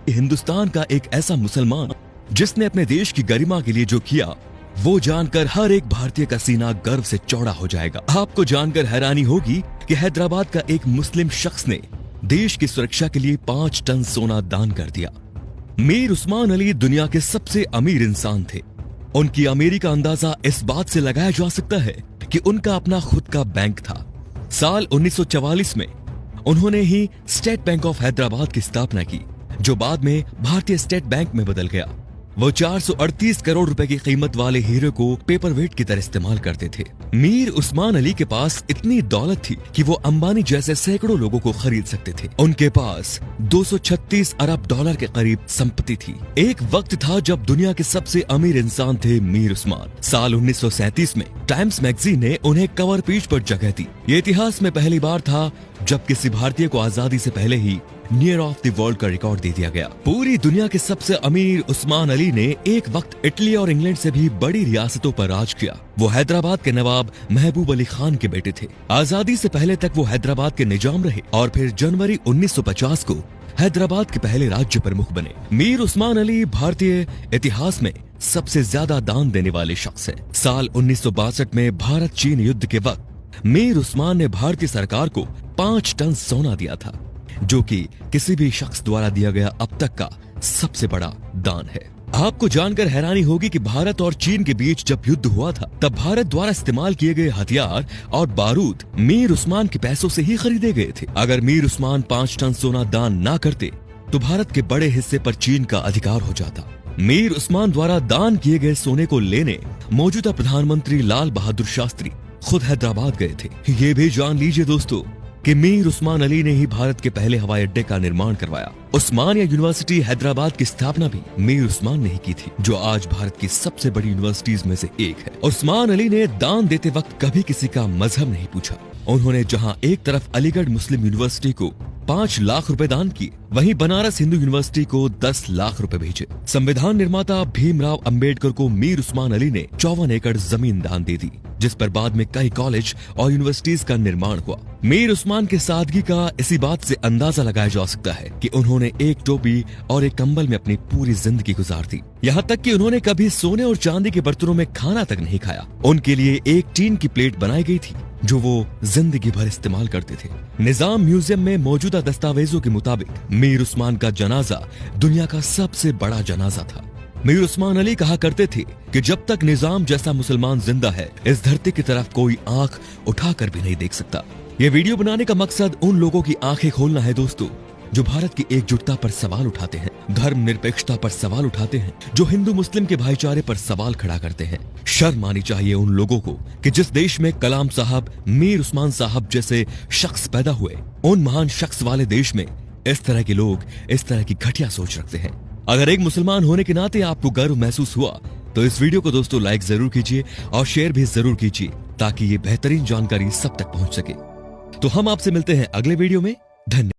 हिंदुस्तान का एक ऐसा मुसलमान जिसने अपने देश की गरिमा के लिए जो किया, वो जानकर हर एक भारतीय का सीना गर्व से चौड़ा हो जाएगा। आपको जानकर हैरानी होगी कि हैदराबाद का एक मुस्लिम शख्स ने देश की सुरक्षा के लिए 5 टन सोना दान कर दिया। मीर उस्मान अली दुनिया के सबसे अमीर इंसान थे। उनकी अमीरी का अंदाजा इस बात से लगाया जा सकता है कि उनका अपना खुद का बैंक था। साल 1944 में उन्होंने ही स्टेट बैंक ऑफ हैदराबाद की स्थापना की, जो बाद में भारतीय स्टेट बैंक में बदल गया। वो 438 करोड़ रुपए की कीमत वाले हीरे को पेपर वेट की तरह इस्तेमाल करते थे। मीर उस्मान अली के पास इतनी दौलत थी कि वो अंबानी जैसे सैकड़ों लोगों को खरीद सकते थे। उनके पास 236 अरब डॉलर के करीब संपत्ति थी। एक वक्त था जब दुनिया के सबसे अमीर इंसान थे मीर उस्मान। साल 1937 में टाइम्स मैगजीन ने उन्हें कवर पेज पर जगह दी। ये इतिहास में पहली बार था जब किसी भारतीय को आजादी से पहले ही नियर ऑफ द वर्ल्ड का रिकॉर्ड दे दिया गया। पूरी दुनिया के सबसे अमीर उस्मान अली ने एक वक्त इटली और इंग्लैंड से भी बड़ी रियासतों पर राज किया। वो हैदराबाद के नवाब महबूब अली खान के बेटे थे। आजादी से पहले तक वो हैदराबाद के निजाम रहे और फिर जनवरी 1950 को हैदराबाद के पहले राज्य प्रमुख बने। मीर उस्मान अली भारतीय इतिहास में सबसे ज्यादा दान देने वाले शख्स हैं। साल 1962 में भारत चीन युद्ध के वक्त मीर उस्मान ने भारतीय सरकार को 5 टन सोना दिया था, जो कि किसी भी शख्स द्वारा दिया गया अब तक का सबसे बड़ा दान है। आपको जानकर हैरानी होगी कि भारत और चीन के बीच जब युद्ध हुआ था, तब भारत द्वारा इस्तेमाल किए गए हथियार और बारूद मीर उस्मान के पैसों से ही खरीदे गए थे। अगर मीर उस्मान 5 टन सोना दान ना करते तो भारत के बड़े हिस्से पर चीन का अधिकार हो जाता। मीर उस्मान द्वारा दान किए गए सोने को लेने मौजूदा प्रधानमंत्री लाल बहादुर शास्त्री खुद हैदराबाद गए थे। ये भी जान लीजिए दोस्तों कि मीर उस्मान अली ने ही भारत के पहले हवाई अड्डे का निर्माण करवाया। उस्मानिया यूनिवर्सिटी हैदराबाद की स्थापना भी मीर उस्मान ने ही की थी, जो आज भारत की सबसे बड़ी यूनिवर्सिटीज में से एक है। उस्मान अली ने दान देते वक्त कभी किसी का मजहब नहीं पूछा। उन्होंने जहां एक तरफ अलीगढ़ मुस्लिम यूनिवर्सिटी को 5 लाख रुपए दान किए, वहीं बनारस हिंदू यूनिवर्सिटी को 10 लाख रुपए भेजे। संविधान निर्माता भीमराव अंबेडकर को मीर उस्मान अली ने 54 एकड़ जमीन दान दे दी, जिस पर बाद में कई कॉलेज और यूनिवर्सिटीज का निर्माण हुआ। मीर उस्मान के सादगी का इसी बात से अंदाजा लगाया जा सकता है कि उन्होंने एक टोपी और एक कंबल में अपनी पूरी जिंदगी गुजार दी। यहाँ तक कि उन्होंने कभी सोने और चांदी के बर्तनों में खाना तक नहीं खाया। उनके लिए एक टीन की प्लेट बनाई गई थी, जो वो जिंदगी भर इस्तेमाल करते थे। निजाम म्यूजियम में मौजूदा दस्तावेजों के मुताबिक मीर उस्मान का जनाजा दुनिया का सबसे बड़ा जनाजा था। मीर उस्मान अली कहा करते थे कि जब तक निजाम जैसा मुसलमान जिंदा है, इस धरती की तरफ कोई आंख उठाकर भी नहीं देख सकता। ये वीडियो बनाने का मकसद उन लोगों की आंखें खोलना है दोस्तों, जो भारत की एकजुटता पर सवाल उठाते हैं, धर्मनिरपेक्षता पर सवाल उठाते हैं, जो हिंदू मुस्लिम के भाईचारे पर सवाल खड़ा करते हैं। शर्म आनी चाहिए उन लोगों को कि जिस देश में कलाम साहब, मीर उस्मान साहब जैसे शख्स पैदा हुए, उन महान शख्स वाले देश में इस तरह के लोग इस तरह की घटिया सोच रखते हैं। अगर एक मुसलमान होने के नाते आपको गर्व महसूस हुआ तो इस वीडियो को दोस्तों लाइक जरूर कीजिए और शेयर भी जरूर कीजिए, ताकि ये बेहतरीन जानकारी सब तक पहुंच सके। तो हम आपसे मिलते हैं अगले वीडियो में। धन्यवाद।